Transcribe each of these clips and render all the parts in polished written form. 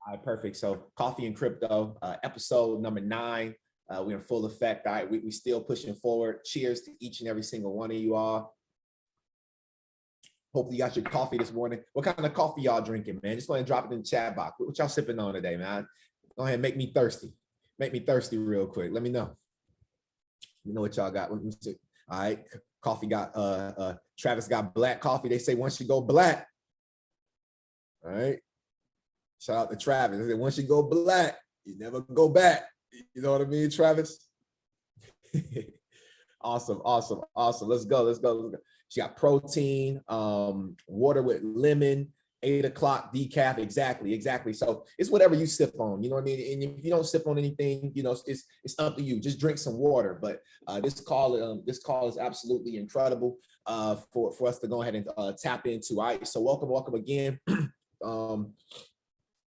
All right, perfect. So Coffee and Crypto, episode number 9. We're in full effect. All right, we still pushing forward. Cheers to each and every single one of you all. Hopefully you got your coffee this morning. What kind of coffee y'all drinking, man? Just go ahead and drop it in the chat box. What y'all sipping on today, man? Go ahead and make me thirsty. Make me thirsty real quick. Let me know. Let me know what y'all got. Let me see. All right, coffee got, Travis got black coffee. They say once you go black, all right. Shout out to Travis. They say once you go black, you never go back. You know what I mean, Travis? Awesome. Let's go. She got protein, water with lemon, 8 o'clock decaf. Exactly. So it's whatever you sip on. You know what I mean? And if you don't sip on anything, you know, it's up to you. Just drink some water. But this call is absolutely incredible for us to go ahead and tap into. All right. So welcome again.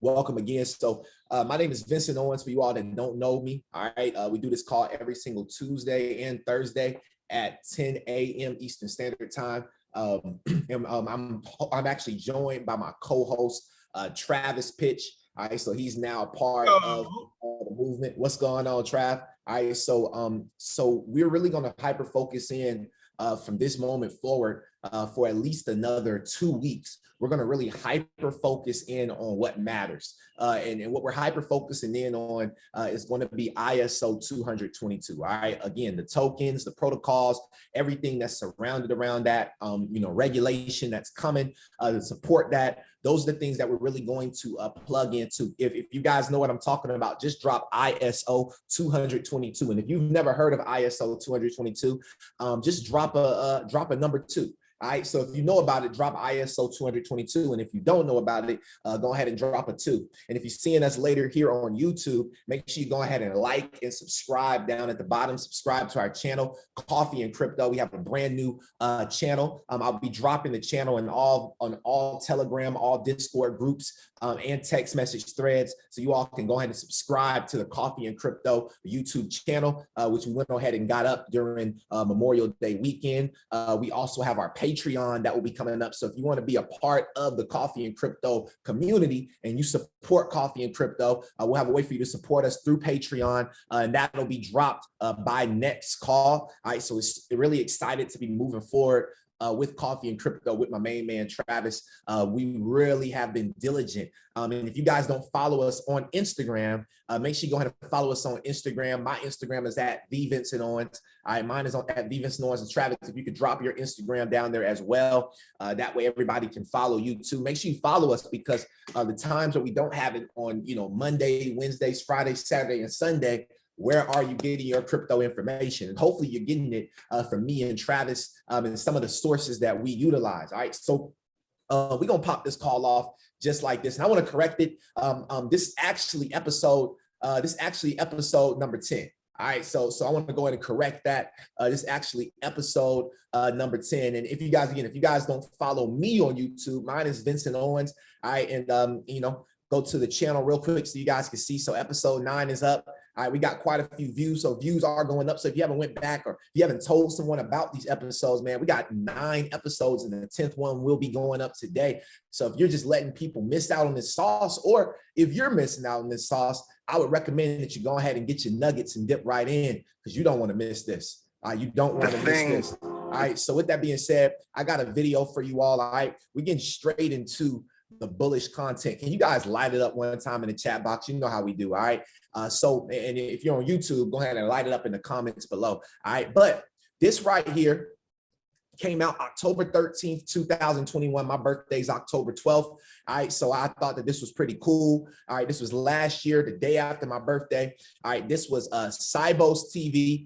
Welcome again. So my name is Vincent Owens, for you all that don't know me. All right. We do this call every single Tuesday and Thursday at 10 a.m. Eastern Standard Time. I'm actually joined by my co-host, Travis Pitch. All right. So he's now a part of the movement. What's going on, Trav? All right. So we're really going to hyper focus in from this moment forward for at least another 2 weeks. We're going to really hyper focus in on what matters. And what we're hyper focusing in on is going to be ISO 222. All right. Again, the tokens, the protocols, everything that's surrounded around that, regulation that's coming to support that. Those are the things that we're really going to plug into. If you guys know what I'm talking about, just drop ISO 222. And if you've never heard of ISO 222, just drop a number 2. All right, so if you know about it, drop ISO 222. And if you don't know about it, go ahead and drop a 2. And if you're seeing us later here on YouTube, make sure you go ahead and like and subscribe down at the bottom. Subscribe to our channel, Coffee and Crypto. We have a brand new channel. I'll be dropping the channel on all Telegram, all Discord groups, and text message threads. So you all can go ahead and subscribe to the Coffee and Crypto YouTube channel, which we went ahead and got up during Memorial Day weekend. We also have our Patreon that will be coming up. So if you want to be a part of the Coffee and Crypto community and you support Coffee and Crypto, we'll have a way for you to support us through Patreon, and that'll be dropped by next call. All right, so it's really excited to be moving forward with Coffee and Crypto with my main man, Travis. We really have been diligent. And if you guys don't follow us on Instagram, make sure you go ahead and follow us on Instagram. My Instagram is at Vincent Owens. All right, mine is at Vincent Owens. And Travis, if you could drop your Instagram down there as well, that way everybody can follow you too. Make sure you follow us, because the times that we don't have it on, Monday, Wednesdays, Friday, Saturday, and Sunday, where are you getting your crypto information? And hopefully you're getting it from me and Travis and some of the sources that we utilize. All right, so we're going to pop this call off just like this. And I want to correct it. This is actually episode number 10. All right, so I want to go ahead and correct that. This is actually episode number 10. And if you guys don't follow me on YouTube, mine is Vincent Owens. All right, and go to the channel real quick so you guys can see. So episode 9 is up. All right, we got quite a few views, so views are going up. So if you haven't went back or if you haven't told someone about these episodes, man, we got 9 episodes and the 10th one will be going up today. So if you're just letting people miss out on this sauce, or if you're missing out on this sauce, I would recommend that you go ahead and get your nuggets and dip right in, because you don't want to miss this. You don't want to miss this. All right, so with that being said, I got a video for you all. All right, we're getting straight into the bullish content. Can you guys light it up one time in the chat box? You know how we do. All right. So, and if you're on YouTube, go ahead and light it up in the comments below. All right. But this right here came out October 13th, 2021. My birthday is October 12th. All right. So I thought that this was pretty cool. All right. This was last year, the day after my birthday. All right. This was Cybos TV.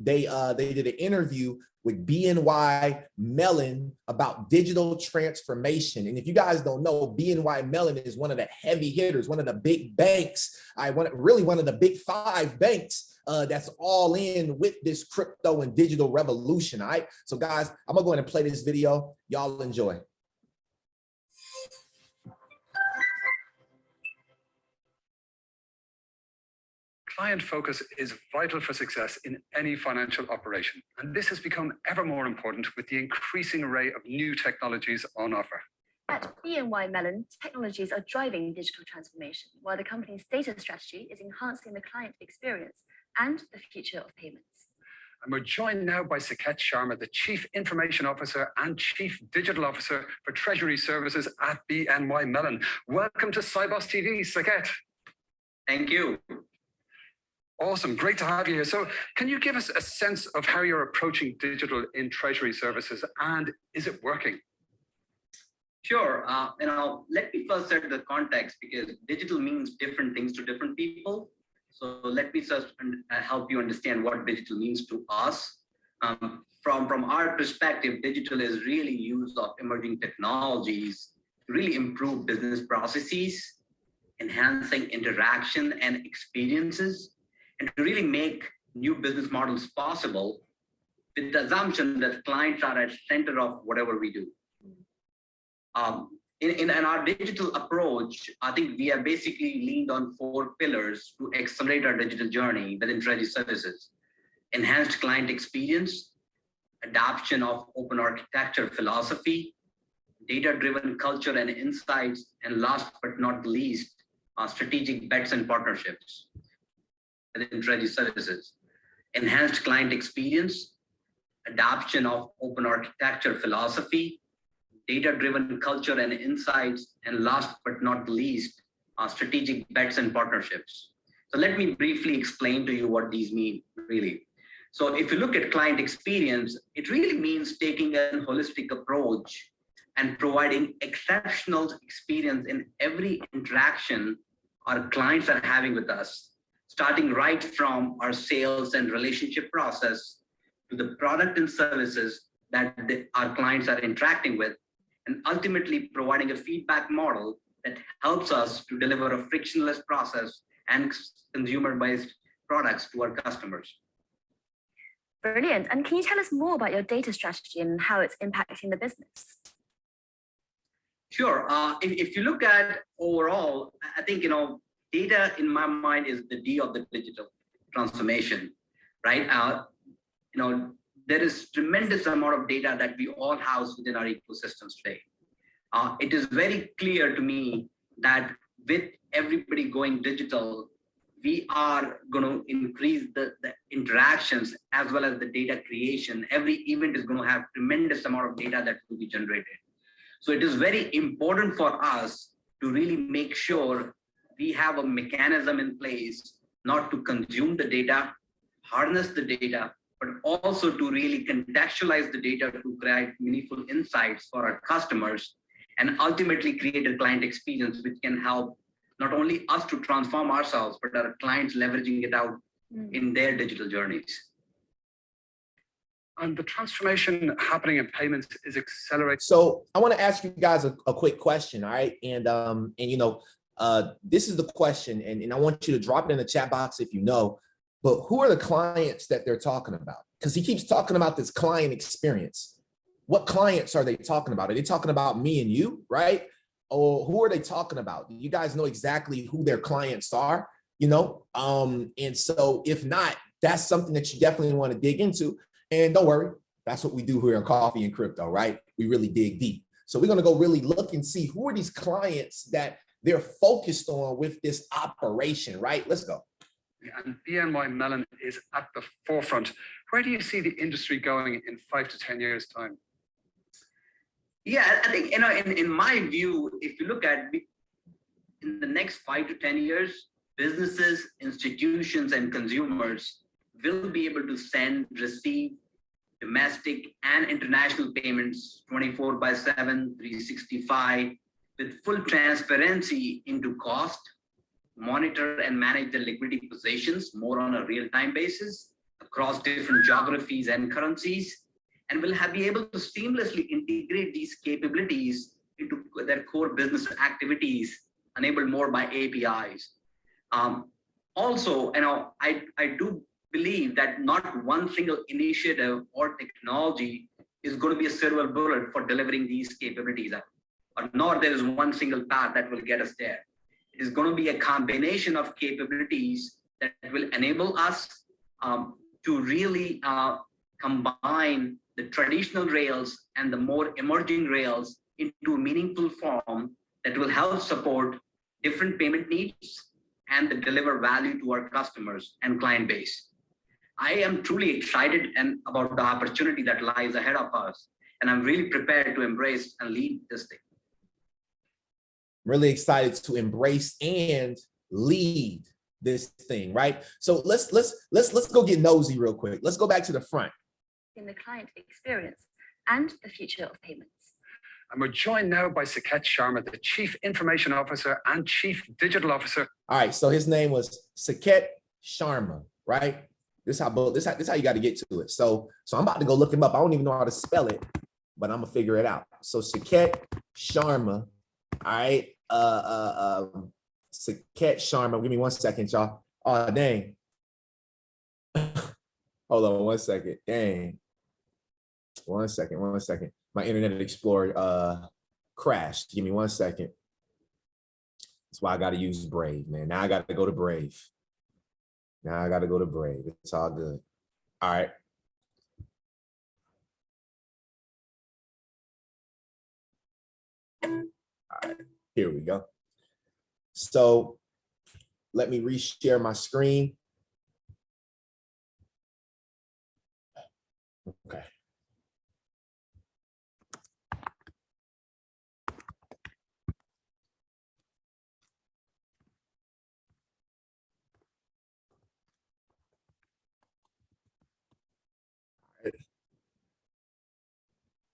They did an interview with BNY MELLON about digital transformation. And if you guys don't know, BNY MELLON is one of the heavy hitters, one of the big banks. Really one of the big 5 banks that's all in with this crypto and digital revolution. All right. So guys, I'm gonna go ahead and play this video. Y'all enjoy. Client focus is vital for success in any financial operation, and this has become ever more important with the increasing array of new technologies on offer. At BNY MELLON, technologies are driving digital transformation, while the company's data strategy is enhancing the client experience and the future of payments. And we're joined now by Siket Sharma, the Chief Information Officer and Chief Digital Officer for Treasury Services at BNY Mellon. Welcome to Sibos TV, Siket. Thank you. Awesome, great to have you here. So can you give us a sense of how you're approaching digital in Treasury Services, and is it working? Sure. Let me first set the context, because digital means different things to different people. So let me first help you understand what digital means to us. From our perspective, digital is really use of emerging technologies to really improve business processes, enhancing interaction and experiences, and to really make new business models possible, with the assumption that clients are at center of whatever we do. In our digital approach, I think we have basically leaned on 4 pillars to accelerate our digital journey within Treasury Services: enhanced client experience, adoption of open architecture philosophy, data-driven culture and insights, and last but not least, strategic bets and partnerships within Treasury Services. Enhanced client experience, adoption of open architecture philosophy, data-driven culture and insights, and last but not least, strategic bets and partnerships. So let me briefly explain to you what these mean, really. So if you look at client experience, it really means taking a holistic approach and providing exceptional experience in every interaction our clients are having with us, starting right from our sales and relationship process to the product and services that our clients are interacting with, and ultimately providing a feedback model that helps us to deliver a frictionless process and consumer-based products to our customers. Brilliant. And can you tell us more about your data strategy and how it's impacting the business? Sure. If you look at overall, I think, data in my mind is the D of the digital transformation, right? There is tremendous amount of data that we all house within our ecosystems today. It is very clear to me that with everybody going digital, we are going to increase the interactions as well as the data creation. Every event is going to have tremendous amount of data that will be generated. So it is very important for us to really make sure we have a mechanism in place not to consume the data, harness the data, but also to really contextualize the data to create meaningful insights for our customers, and ultimately create a client experience which can help not only us to transform ourselves, but our clients leveraging it out in their digital journeys. And the transformation happening in payments is accelerating. So I want to ask you guys a quick question, all right? And this is the question, and I want you to drop it in the chat box if you know. But who are the clients that they're talking about? Because he keeps talking about this client experience. What clients are they talking about? Are they talking about me and you, right? Or who are they talking about? You guys know exactly who their clients are, And so if not, that's something that you definitely want to dig into. And don't worry, that's what we do here on Coffee and Crypto, right? We really dig deep. So we're going to go really look and see who are these clients that they're focused on with this operation, right? Let's go. And BNY Mellon is at the forefront. Where do you see the industry going in 5 to 10 years' time? Yeah, I think, in my view, if you look at in the next 5 to 10 years, businesses, institutions, and consumers will be able to send, receive domestic and international payments 24/7, 365, with full transparency into cost, monitor and manage the liquidity positions more on a real-time basis across different geographies and currencies, and will be able to seamlessly integrate these capabilities into their core business activities, enabled more by APIs. Also, I do believe that not one single initiative or technology is going to be a silver bullet for delivering these capabilities, nor there is one single path that will get us there. It is going to be a combination of capabilities that will enable us to really combine the traditional rails and the more emerging rails into a meaningful form that will help support different payment needs and deliver value to our customers and client base. I am truly excited about the opportunity that lies ahead of us, and I'm really prepared to embrace and lead this thing. Really excited to embrace and lead this thing, right? So let's go get nosy real quick. Let's go back to the front. In the client experience and the future of payments. And we're joined now by Siket Sharma, the Chief Information Officer and Chief Digital Officer. All right, so his name was Siket Sharma, right? This how you got to get to it. So I'm about to go look him up. I don't even know how to spell it, but I'm gonna figure it out. So Siket Sharma, all right. Siket Sharma. Give me 1 second, y'all. Oh dang. Hold on 1 second. Dang. 1 second. My Internet Explorer crashed. Give me 1 second. That's why I got to use Brave, man. Now I got to go to Brave. It's all good. All right. All right. Here we go. So let me reshare my screen. Okay.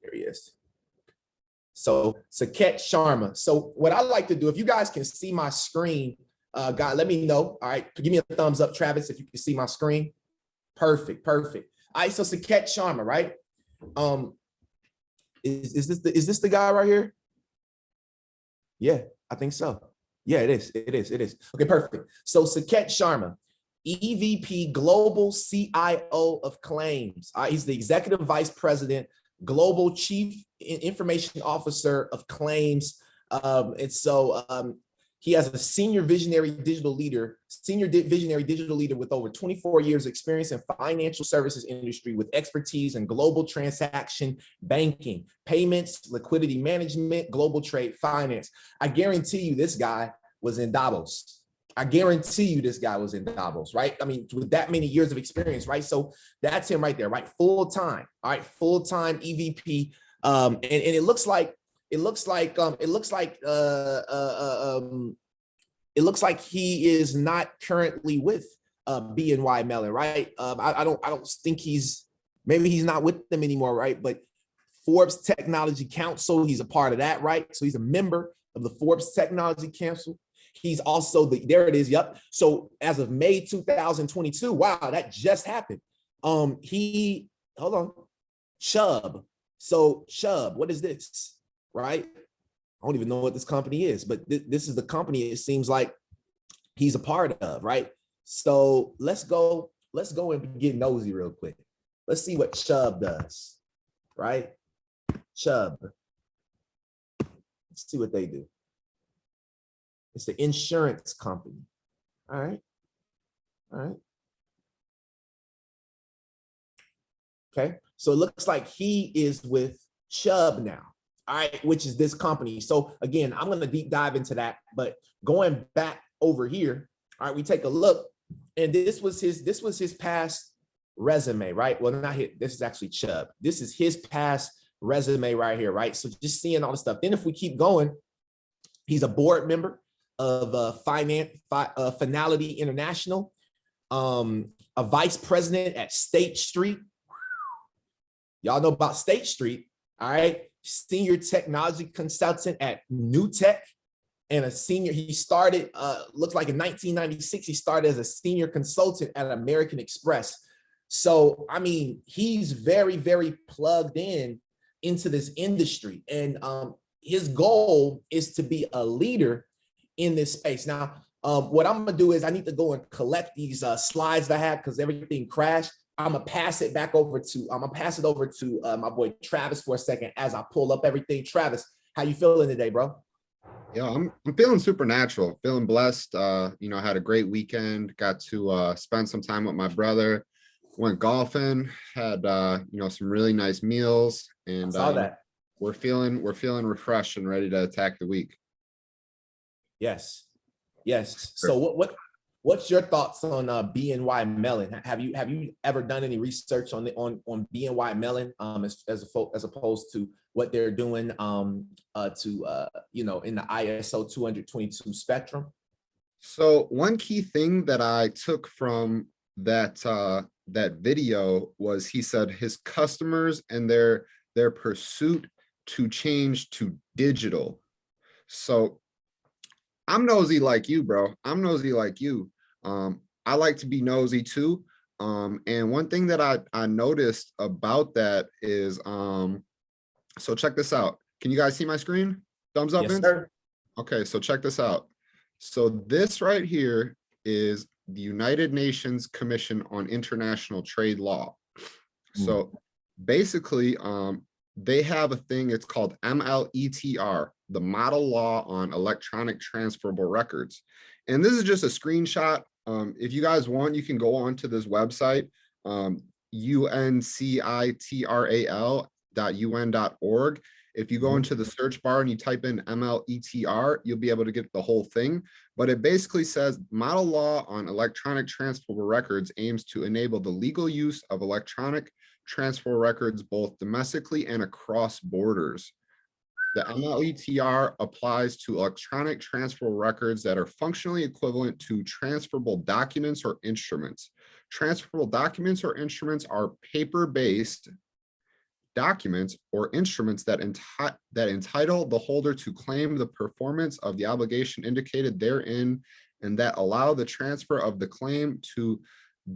There he is. So Siket Sharma. So what I like to do, if you guys can see my screen, God, let me know. All right, give me a thumbs up, Travis, if you can see my screen. Perfect. All right, so Siket Sharma, right? Is this the guy right here? Yeah, I think so. Yeah, it is. Okay, perfect. So Siket Sharma, EVP Global CIO of Claims. He's the Executive Vice President, Global Chief Information Officer of Claims. And so he has a senior visionary digital leader with over 24 years experience in financial services industry with expertise in global transaction banking, payments, liquidity management, global trade finance. I guarantee you this guy was in Davos. right? I mean, with that many years of experience, right? So that's him right there, right? Full-time, all right? Full-time EVP. And it looks like he is not currently with BNY Mellon, right? I don't think maybe he's not with them anymore, right? But Forbes Technology Council, he's a part of that, right? So he's a member of the Forbes Technology Council. He's also there it is. Yep. So as of May 2022, wow, that just happened. Hold on, Chubb. So Chubb, what is this, right? I don't even know what this company is, but this is the company it seems like he's a part of, right? So let's go and get nosy real quick. Let's see what Chubb does, right? Chubb. Let's see what they do. It's the insurance company. All right. Okay, so it looks like he is with Chubb now. All right, which is this company. So again, I'm going to deep dive into that, but going back over here, all right, we take a look, and this was his past resume, right? Well, not his, this is actually Chubb. This is his past resume right here, right? So just seeing all the stuff. Then if we keep going, he's a board member of Finality International, a vice president at State Street. Y'all know about State Street, all right? Senior technology consultant at New Tech, and he started, looks like in 1996, he started as a senior consultant at American Express. So, I mean, he's very, very plugged into this industry. And his goal is to be a leader in this space. Now, what I'm gonna do is I need to go and collect these slides that I had because everything crashed. I'm gonna pass it over to my boy Travis for a second as I pull up everything. Travis, how you feeling today, bro? Yeah, I'm feeling supernatural, feeling blessed. Had a great weekend, got to spend some time with my brother, went golfing, had some really nice meals, and I saw that. we're feeling refreshed and ready to attack the week. Yes. Yes. So what's your thoughts on BNY Mellon? Have you ever done any research on BNY Mellon as opposed to what they're doing you know, in the ISO 222 spectrum? So one key thing that I took from that video was he said his customers and their pursuit to change to digital. So I'm nosy like you, bro. I'm nosy like you. I like to be nosy too. And one thing that I noticed about that is, so check this out. Can you guys see my screen? Thumbs up, Yes, Vince? sir. Okay, so check this out. So this right here is the United Nations Commission on International Trade Law. So basically, they have a thing, it's called MELLON, the Model Law on Electronic Transferable Records. And this is just a screenshot. If you guys want, you can go on to this website, uncitral.un.org. If you go into the search bar and you type in MELLON, you'll be able to get the whole thing. But it basically says Model Law on Electronic Transferable Records aims to enable the legal use of electronic transferable records both domestically and across borders. The MELLON applies to electronic transferable records that are functionally equivalent to transferable documents or instruments. Transferable documents or instruments are paper-based documents or instruments that entitle the holder to claim the performance of the obligation indicated therein and that allow the transfer of the claim to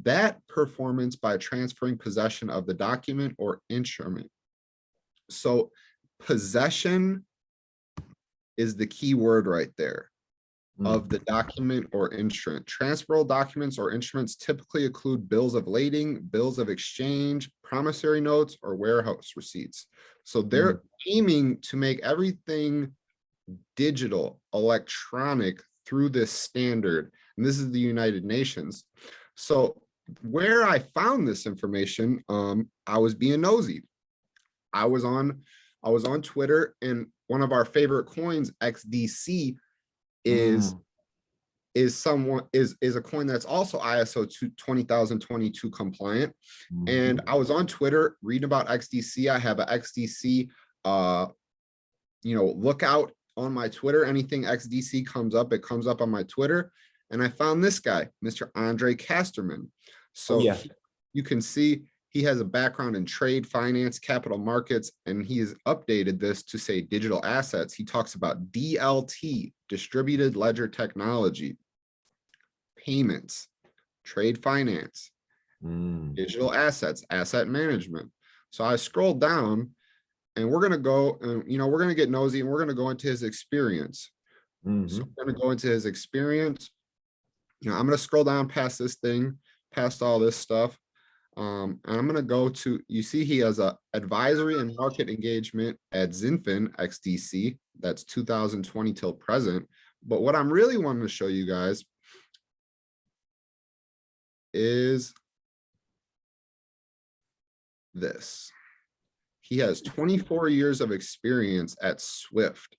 that performance by transferring possession of the document or instrument. So possession is the key word right there of the document or instrument. Transferable documents or instruments typically include bills of lading, bills of exchange, promissory notes, or warehouse receipts. So they're aiming to make everything digital, electronic through this standard. And this is the United Nations. So where I found this information, I was being nosy. I was on Twitter, and one of our favorite coins, XDC, is a coin that's also ISO 20022 compliant. And I was on Twitter reading about XDC. I have a XDC lookout on my Twitter. Anything XDC comes up, it comes up on my Twitter. And I found this guy, Mr. Andre Casterman. So you can see he has a background in trade, finance, capital markets, and he has updated this to say digital assets. He talks about DLT, distributed ledger technology, payments, trade finance, digital assets, asset management. So I scrolled down, and we're going to go, and we're going to get nosy, and we're going to go into his experience. So we're going to go into his experience. I'm going to scroll down past this thing, past all this stuff. And I'm going to go to, you see he has a advisory and market engagement at Zinfin XDC. That's 2020 till present. But what I'm really wanting to show you guys is this. He has 24 years of experience at Swift.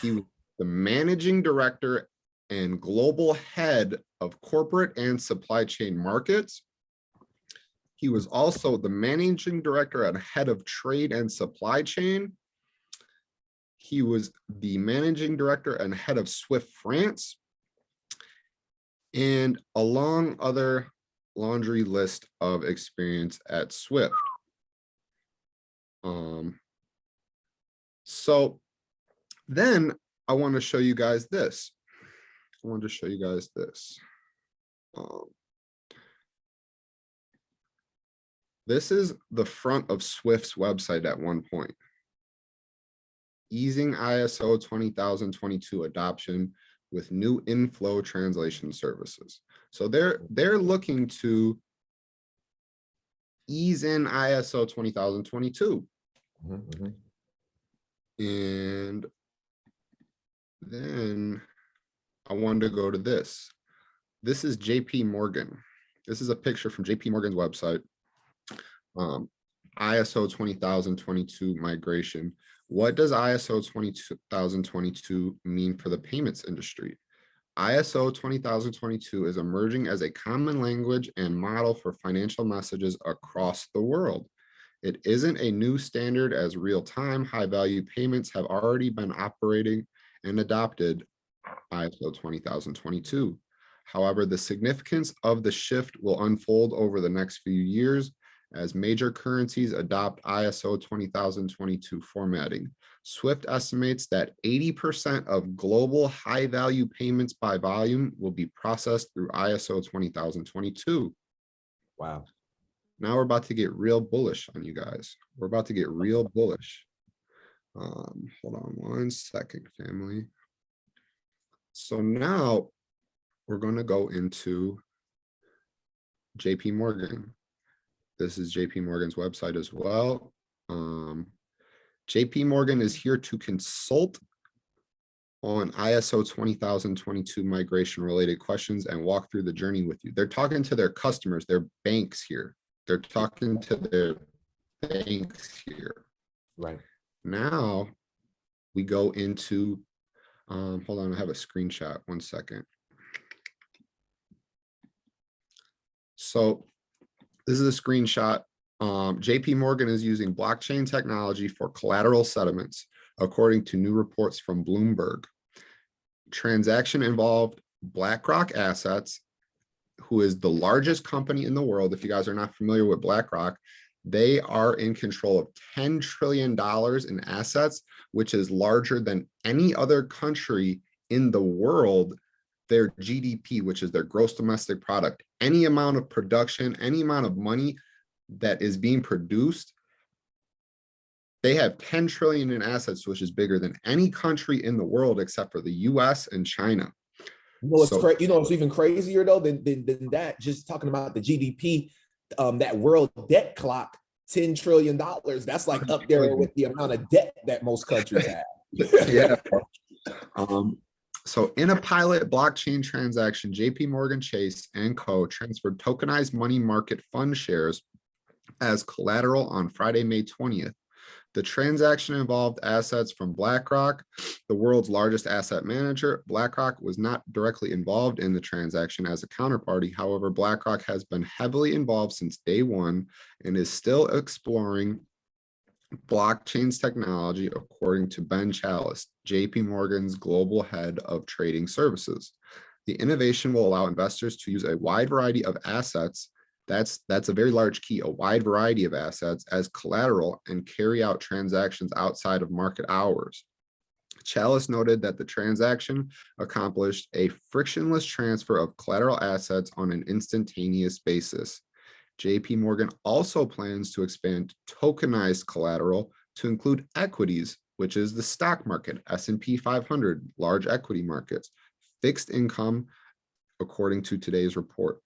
He was the managing director and global head of corporate and supply chain markets. He was also the managing director and head of trade and supply chain. He was the managing director and head of Swift France, and a long other laundry list of experience at Swift. So then I want to show you guys this. This is the front of Swift's website at one point. Easing ISO 20022 adoption with new inflow translation services. So they're looking to ease in ISO 20022. And then I wanted to go to this. This is Jpmorgan. This is a picture from Jpmorgan's website. ISO 20022 migration What does ISO 20022 mean for the payments industry? ISO 20022 is emerging as a common language and model for financial messages across the world. It isn't a new standard, as real-time high-value payments have already been operating and adopted ISO 20022. However, the significance of the shift will unfold over the next few years as major currencies adopt ISO 20022 formatting. SWIFT estimates that 80% of global high-value payments by volume will be processed through ISO 20022. Wow. Now we're about to get real bullish on you guys. We're about to get real bullish. Hold on one second, family. So now we're going to go into Jpmorgan. This is Jpmorgan's website as well. Jpmorgan is here to consult on ISO 20022 migration related questions and walk through the journey with you. They're talking to their customers, their banks here. They're talking to their banks here. Right. Now we go into, hold on, I have a screenshot, one second. So this is a screenshot. Jpmorgan is using blockchain technology for collateral settlements, according to new reports from Bloomberg. Transaction involved BlackRock Assets, who is the largest company in the world. If you guys are not familiar with BlackRock, they are in control of $10 trillion in assets, which is larger than any other country in the world. Their GDP, which is their gross domestic product, any amount of production, any amount of money that is being produced, they have 10 trillion in assets, which is bigger than any country in the world except for the US and China. You know, it's even crazier though than that. Just talking about the GDP, that world debt clock, $10 trillion. That's like up there with the amount of debt that most countries have. Yeah. So in a pilot blockchain transaction, Jpmorgan Chase and Co. transferred tokenized money market fund shares as collateral on Friday, May 20th. The transaction involved assets from BlackRock, the world's largest asset manager. BlackRock was not directly involved in the transaction as a counterparty. However, BlackRock has been heavily involved since day one and is still exploring blockchain's technology, according to Ben Chalice, Jpmorgan's global head of trading services. The innovation will allow investors to use a wide variety of assets. That's a very large key, a wide variety of assets as collateral and carry out transactions outside of market hours. Chalice noted that the transaction accomplished a frictionless transfer of collateral assets on an instantaneous basis. Jpmorgan also plans to expand tokenized collateral to include equities, which is the stock market, S&P 500, large equity markets, fixed income, according to today's report.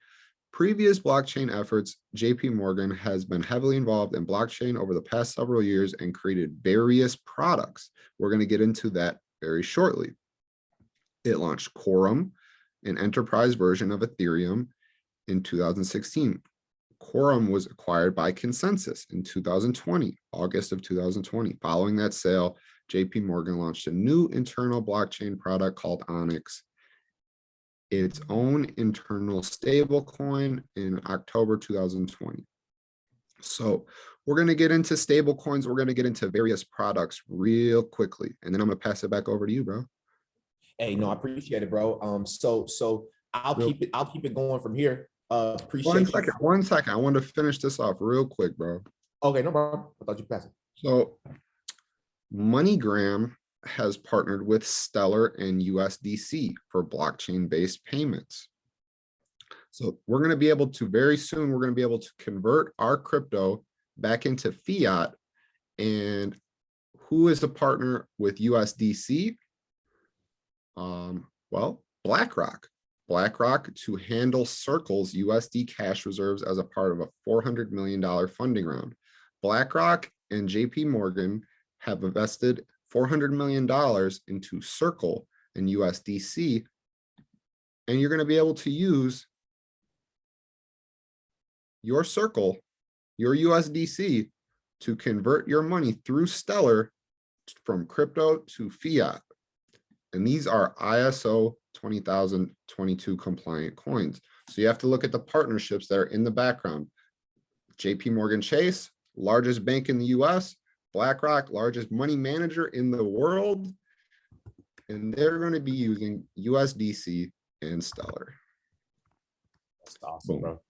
Previous blockchain efforts, Jpmorgan has been heavily involved in blockchain over the past several years and created various products. We're going to get into that very shortly. It launched Quorum, an enterprise version of Ethereum, in 2016. Quorum was acquired by Consensus in 2020, August of 2020. Following that sale, Jpmorgan launched a new internal blockchain product called Onyx, its own internal stablecoin, in October 2020. So we're going to get into stablecoins. We're going to get into various products real quickly, and then I'm going to pass it back over to you, bro. Hey, no, I appreciate it, bro. So I'll keep it going from here. Appreciate one second. I want to finish this off real quick, bro. Okay, no problem. I thought you passed it. So MoneyGram has partnered with Stellar and USDC for blockchain-based payments. So we're going to be able to, very soon, we're going to be able to convert our crypto back into fiat. And who is a partner with USDC? Well, BlackRock. BlackRock to handle Circle's USD cash reserves as a part of a $400 million funding round. BlackRock and Jpmorgan have invested $400 million into Circle and USDC, and you're going to be able to use your Circle, your USDC, to convert your money through Stellar from crypto to fiat. And these are ISO 20022 compliant coins. So you have to look at the partnerships that are in the background. Jpmorgan Chase, largest bank in the US, BlackRock, largest money manager in the world, and they're going to be using USDC and Stellar. That's awesome, Boom. bro.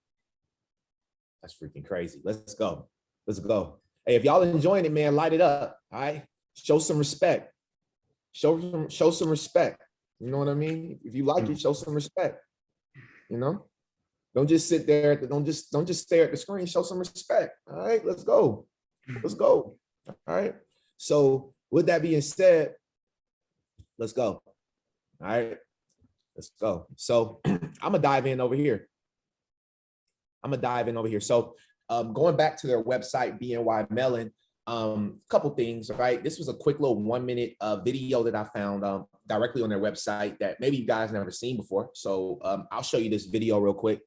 That's freaking crazy. Let's go. Let's go. Hey, if y'all enjoying it, man, light it up. All right. Show some respect. Show some respect. You know what I mean? If you like it, show some respect. You know? Don't just sit there. Don't just stare at the screen. Show some respect. All right, let's go. Let's go. All right. So with that being said, let's go. All right. Let's go. So I'm gonna dive in over here. So going back to their website, BNY MELLON, couple things, right? This was a quick little 1-minute video that I found directly on their website that maybe you guys never seen before. So I'll show you this video real quick.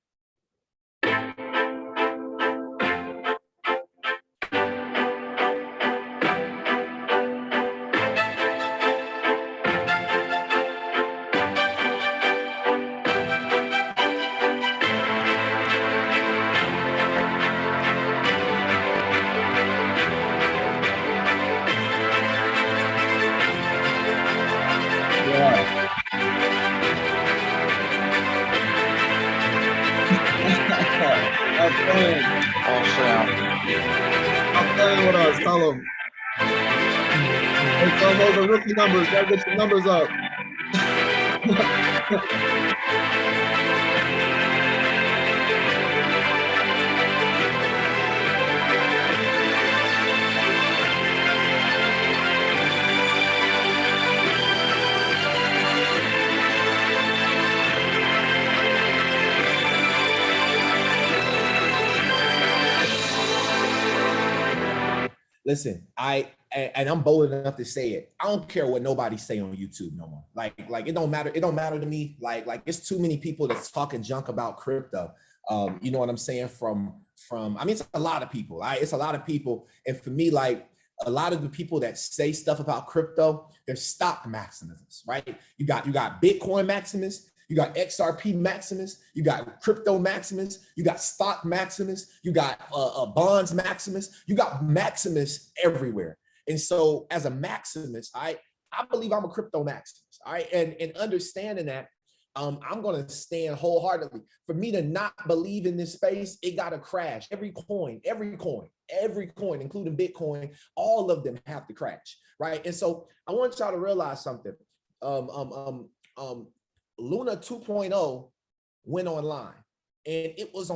I'm playing with us. Tell them. Hey, tell them those are rookie numbers. Gotta get your numbers up. Listen, I'm bold enough to say it. I don't care what nobody say on YouTube no more. Like it don't matter. It don't matter to me. Like it's too many people that's talking junk about crypto. You know what I'm saying? From I mean, it's a lot of people. It's a lot of people. And for me, like a lot of the people that say stuff about crypto, they're stock maximists, right? You got Bitcoin Maximus. You got XRP Maximus, you got crypto Maximus, you got stock Maximus, you got bonds Maximus, you got Maximus everywhere. And so as a Maximus, I believe I'm a crypto Maximus, all right? And understanding that, I'm gonna stand wholeheartedly. For me to not believe in this space, it gotta crash. Every coin, including Bitcoin, all of them have to crash, right? And so I want y'all to realize something. Luna 2.0 went online and it was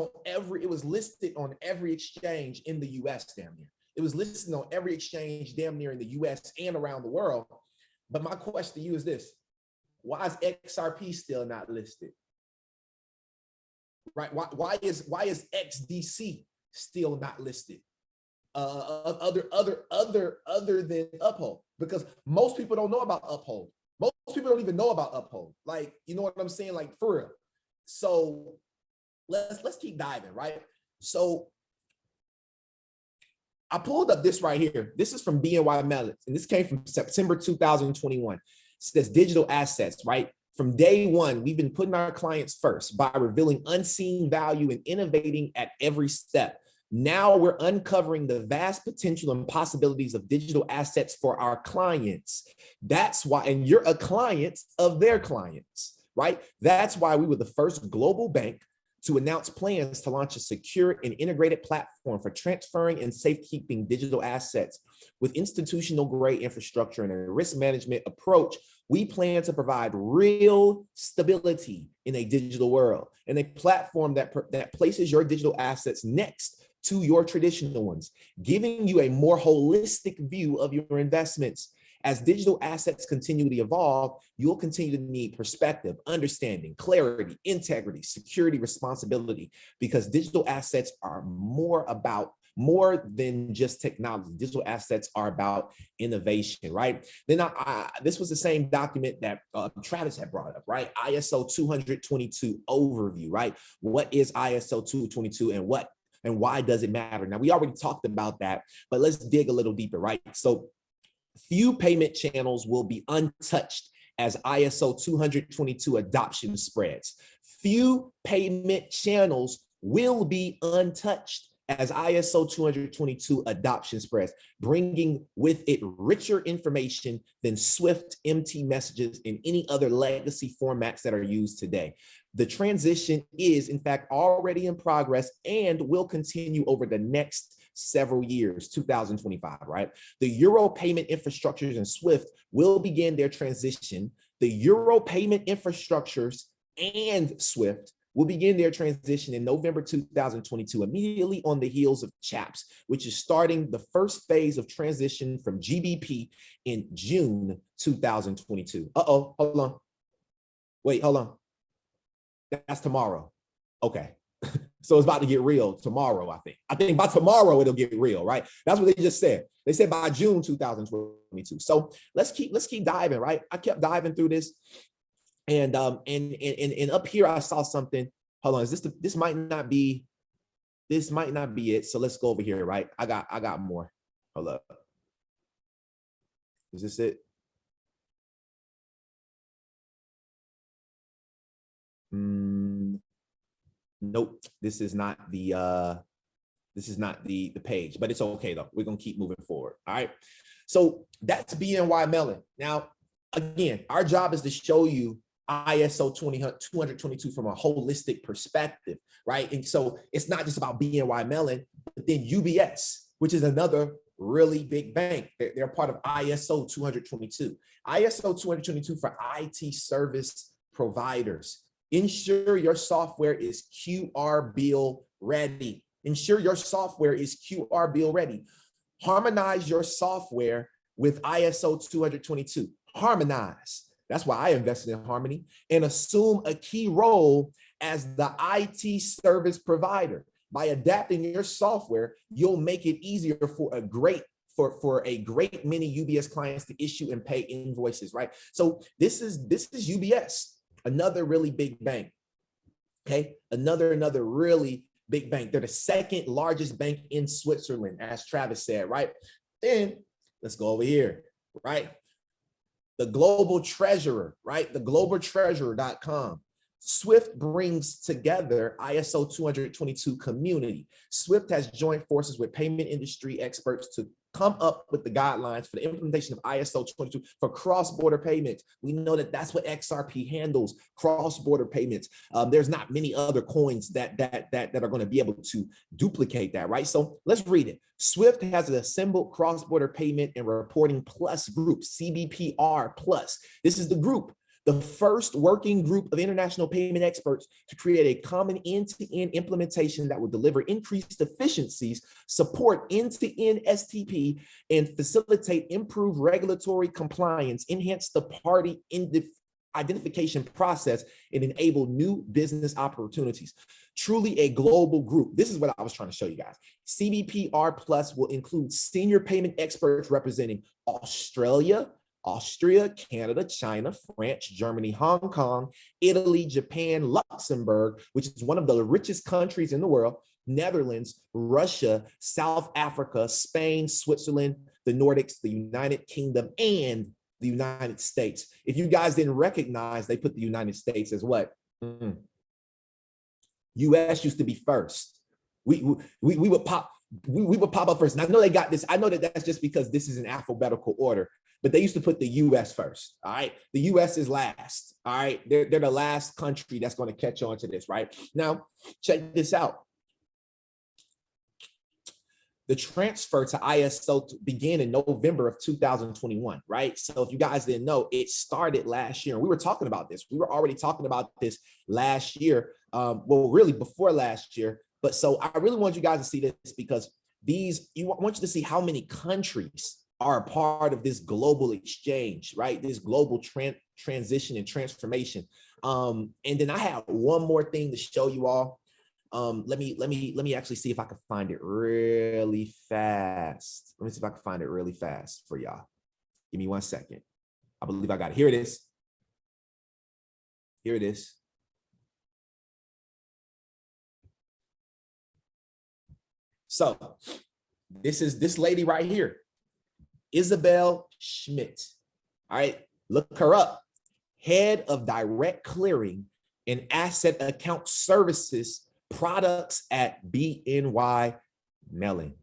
listed on every exchange in the US damn near. It was listed on every exchange damn near in the US and around the world. But my question to you is this: why is XRP still not listed? Right? Why is XDC still not listed? Other than Uphold, because most people don't know about Uphold. Most people don't even know about Uphold. Like, you know what I'm saying? Like, for real. So let's keep diving, right? So I pulled up this right here. This is from BNY Mellon, and this came from September 2021. It says digital assets, right? From day one, we've been putting our clients first by revealing unseen value and innovating at every step. Now we're uncovering the vast potential and possibilities of digital assets for our clients. That's why, and you're a client of their clients, right? That's why we were the first global bank to announce plans to launch a secure and integrated platform for transferring and safekeeping digital assets. With institutional grade infrastructure and a risk management approach, we plan to provide real stability in a digital world and a platform that places your digital assets next to your traditional ones, giving you a more holistic view of your investments. As digital assets continue to evolve, you'll continue to need perspective, understanding, clarity, integrity, security, responsibility, because digital assets are more than just technology. Digital assets are about innovation, right? Then this was the same document that Travis had brought up, right? ISO 20022 overview, right? What is ISO 222 and why does it matter? Now, we already talked about that, but let's dig a little deeper, right? So Few payment channels will be untouched as ISO 20022 adoption spreads. Few payment channels will be untouched as ISO 20022 adoption spreads, bringing with it richer information than Swift MT messages and any other legacy formats that are used today. The transition is, in fact, already in progress and will continue over the next several years, 2025, right? The Euro payment infrastructures and Swift will begin their transition. The Euro payment infrastructures and Swift will begin their transition in November 2022, immediately on the heels of CHAPS, which is starting the first phase of transition from GBP in June 2022. Uh-oh, hold on. Wait, hold on. That's tomorrow. Okay. So it's about to get real tomorrow, I think. I think by tomorrow it'll get real, right? That's what they just said. They said by June 2022. So let's keep diving, right? I kept diving through this. And up here I saw something. Hold on, is this might not be it. So let's go over here, right? I got more. Hold up. Is this it? Nope, this is not the page, but it's okay though. We're gonna keep moving forward. All right. So that's BNY Mellon. Now, again, our job is to show you ISO 20022 from a holistic perspective, right? And so it's not just about BNY Mellon, but then UBS, which is another really big bank. They're part of ISO 222. ISO 222 for IT service providers. Ensure your software is QR bill ready. Ensure your software is QR bill ready. Harmonize your software with ISO 222. Harmonize. That's why I invested in Harmony, and assume a key role as the IT service provider. By adapting your software, you'll make it easier for a great many UBS clients to issue and pay invoices, right? So this is UBS. Another really big bank, okay? Another really big bank. They're the second largest bank in Switzerland, as Travis said, right? Then let's go over here, right? The global treasurer, right? The globaltreasurer.com. Swift brings together ISO 20022 community. Swift has joined forces with payment industry experts to come up with the guidelines for the implementation of ISO 22 for cross-border payments. We know that that's what XRP handles, cross-border payments. There's not many other coins that are going to be able to duplicate that, right? So let's read it. Swift has an assembled cross-border payment and reporting plus group, CBPR plus. This is the group, the first working group of international payment experts to create a common end-to-end implementation that will deliver increased efficiencies, support end-to-end STP, and facilitate improved regulatory compliance, enhance the party identification process, and enable new business opportunities. Truly a global group. This is what I was trying to show you guys. CBPR Plus will include senior payment experts representing Australia, Austria, Canada, China, France, Germany, Hong Kong, Italy, Japan, Luxembourg, which is one of the richest countries in the world, Netherlands, Russia, South Africa, Spain, Switzerland, the Nordics, the United Kingdom, and the United States. If you guys didn't recognize, they put the United States as what? US used to be first. We would pop up first. And I know they got this. I know that that's just because this is in alphabetical order, but they used to put the US first. All right. The US is last. All right. They're the last country that's going to catch on to this, right? Now, check this out. The transfer to ISO began in November of 2021, right? So if you guys didn't know, it started last year. And we were talking about this. We were already talking about this last year. Well, really before last year. But so I really want you guys to see this because I want you to see how many countries are a part of this global exchange, right? This global transition and transformation. And then I have one more thing to show you all. Let me actually see if I can find it really fast. Let me see if I can find it really fast for y'all. Give me 1 second. I believe I got it. Here it is. Here it is. So this is this lady right here. Isabel Schmidt. All right, look her up. Head of Direct Clearing and Asset Account Services Products at BNY Mellon.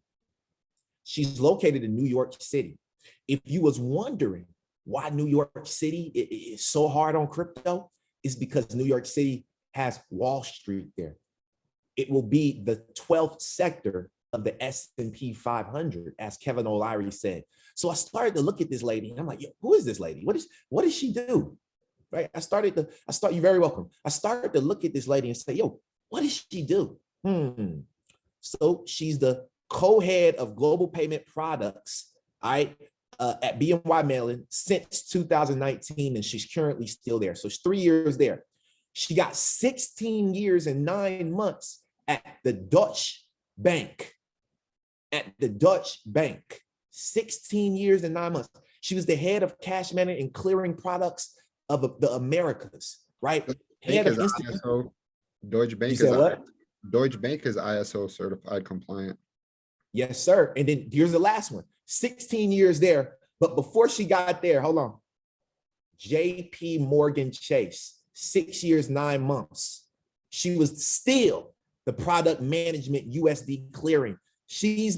She's located in New York City. If you was wondering why New York City is so hard on crypto, is because New York City has Wall Street there. It will be the 12th sector of the S&P 500, as Kevin O'Leary said. So I started to look at this lady and I'm like, who is this lady? What does she do? Right? You're very welcome. I started to look at this lady and say, yo, what does she do? So she's the co-head of global payment products, all right, at BNY Mellon since 2019, and she's currently still there. So it's 3 years there. She got 16 years and 9 months at the Dutch Bank. At the Dutch Bank, 16 years and 9 months. She was the head of cash management and clearing products of the Americas, right? Head of ISO, Deutsche Bank is what? Deutsche Bank is ISO certified compliant. Yes, sir. And then here's the last one. 16 years there. But before she got there, hold on. Jpmorgan Chase, 6 years, 9 months. She was still the product management USD clearing. She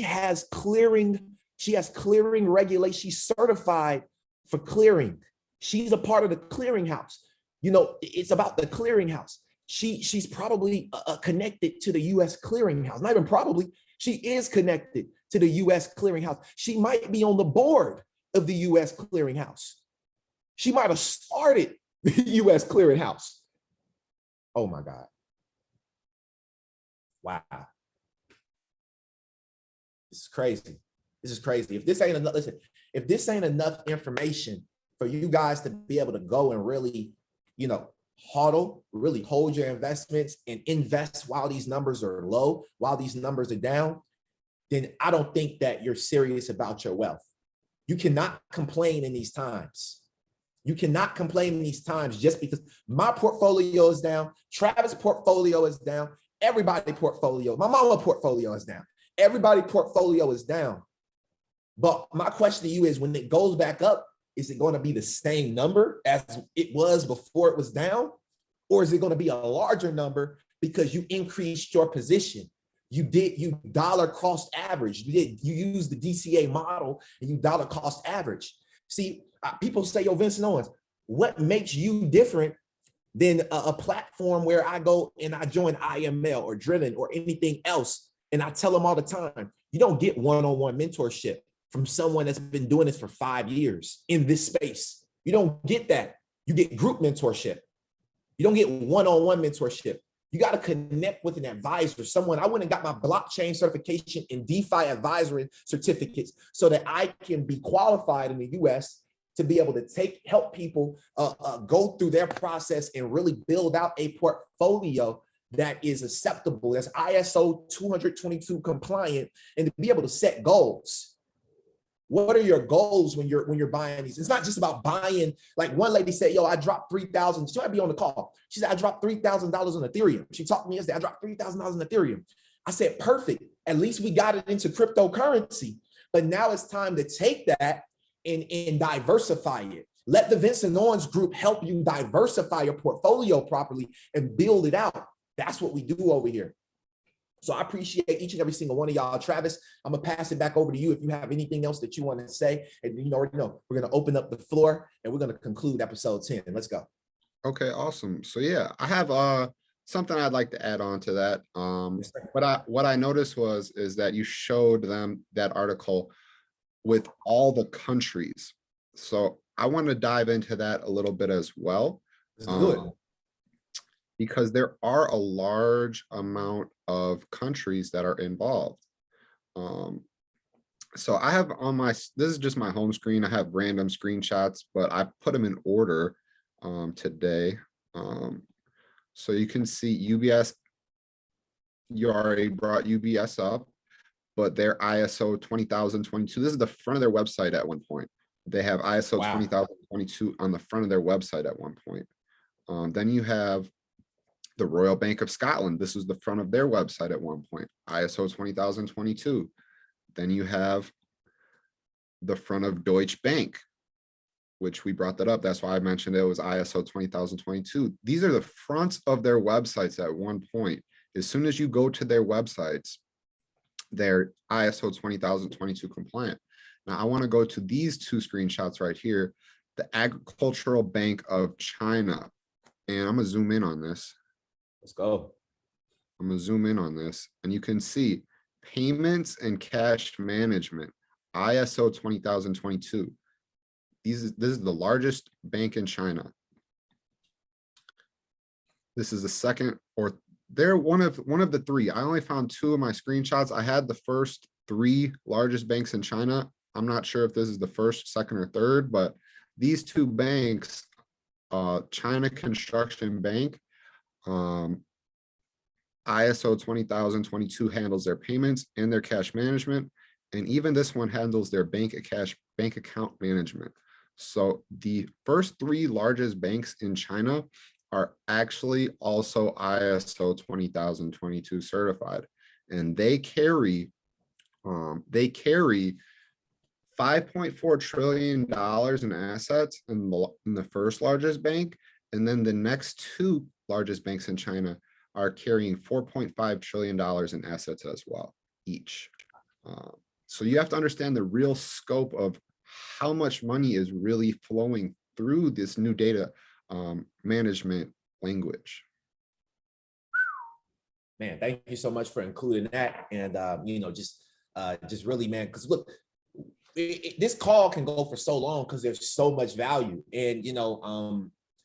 has clearing regulation. She's certified for clearing. She's a part of the clearinghouse. You know, it's about the clearinghouse. She's probably connected to the US clearinghouse. Not even probably, she is connected to the US clearinghouse. She might be on the board of the US clearinghouse. She might have started the US clearinghouse. Oh my God. Wow. This is crazy. This is crazy. If this ain't enough, listen, if this ain't enough information for you guys to be able to go and really, you know, really hold your investments and invest while these numbers are low, while these numbers are down, then I don't think that you're serious about your wealth. You cannot complain in these times. You cannot complain in these times just because my portfolio is down, Travis' portfolio is down, everybody's portfolio, my mama portfolio is down. Everybody's portfolio is down. But my question to you is, when it goes back up, is it going to be the same number as it was before it was down? Or is it going to be a larger number because you increased your position? You dollar cost average. You use the DCA model and you dollar cost average. See, people say, yo, Vincent Owens, what makes you different than a platform where I go and I join IML or Driven or anything else? And I tell them all the time, you don't get one-on-one mentorship from someone that's been doing this for 5 years in this space. You don't get that. You get group mentorship. You don't get one-on-one mentorship. You got to connect with an advisor, someone. I went and got my blockchain certification and DeFi advisory certificates so that I can be qualified in the US to be able to help people go through their process and really build out a portfolio that is acceptable, that's ISO 222 compliant, and to be able to set goals. What are your goals when you're buying these? It's not just about buying. Like one lady said, yo, I dropped $3,000. She might be on the call. She said, I dropped $3,000 on Ethereum. She talked to me yesterday, I dropped $3,000 on Ethereum. I said, perfect. At least we got it into cryptocurrency. But now it's time to take that and diversify it. Let the Vincent Owens Group help you diversify your portfolio properly and build it out. That's what we do over here. So I appreciate each and every single one of y'all. Travis, I'm gonna pass it back over to you if you have anything else that you want to say. And you already know, we're gonna open up the floor and we're gonna conclude episode 10. Let's go. Okay, awesome. So yeah, I have something I'd like to add on to that. What I noticed is that you showed them that article with all the countries. So I want to dive into that a little bit as well. Let's do it. Because there are a large amount of countries that are involved. So I have on this is just my home screen. I have random screenshots, but I put them in order today. So you can see UBS, you already brought UBS up, but their ISO 20022, this is the front of their website at one point. They have ISO 20022 on the front of their website at one point. Then you have the Royal Bank of Scotland. This was the front of their website at one point, ISO 20022. Then you have the front of Deutsche Bank, which we brought that up. That's why I mentioned it was ISO 20022. These are the fronts of their websites at one point. As soon as you go to their websites, they're ISO 20022 compliant. Now I want to go to these two screenshots right here, the Agricultural Bank of China. And I'm gonna zoom in on this. Let's go. I'm gonna zoom in on this, and you can see payments and cash management, ISO 20022. This is the largest bank in China. This is the second, or they're one of the three. I only found two of my screenshots. I had the first three largest banks in China. I'm not sure if this is the first, second, or third, but these two banks, China Construction Bank, ISO 20022 handles their payments and their cash management, and even this one handles their bank account management. So the first three largest banks in China are actually also ISO 20022 certified, and they carry $5.4 trillion in assets in the first largest bank, and then the next two largest banks in China are carrying $4.5 trillion in assets as well, each. So you have to understand the real scope of how much money is really flowing through this new data management language. Man, thank you so much for including that. And just really, man, because look, this call can go for so long because there's so much value, and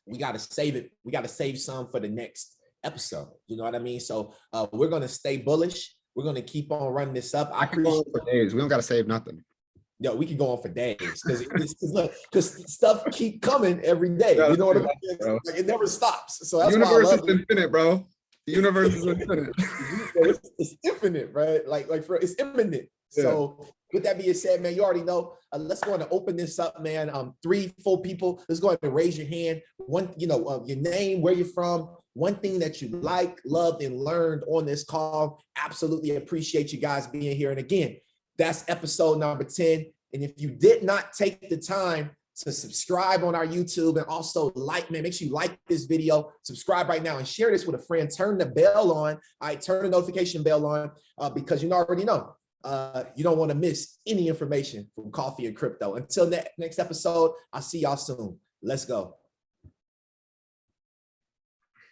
we got to save it. We got to save some for the next episode. You know what I mean? So we're gonna stay bullish. We're gonna keep on running this up. I can go on for days. We don't got to save nothing. Yo, we can go on for days because stuff keep coming every day. You know what I mean? Like, it never stops. So that's the universe why I love is infinite, bro. The universe is infinite. It's infinite, right? It's imminent. Yeah. So with that being said, man, you already know. Let's go ahead and open this up, man. 3 full people. Let's go ahead and raise your hand. One, your name, where you're from, one thing that you like, loved, and learned on this call. Absolutely appreciate you guys being here. And again, that's episode number 10. And if you did not take the time to subscribe on our YouTube and also make sure you like this video, subscribe right now and share this with a friend. Turn the bell on. All right, turn the notification bell on because you already know. You don't want to miss any information from Coffee and Crypto. Until next episode, I'll see y'all soon. Let's go.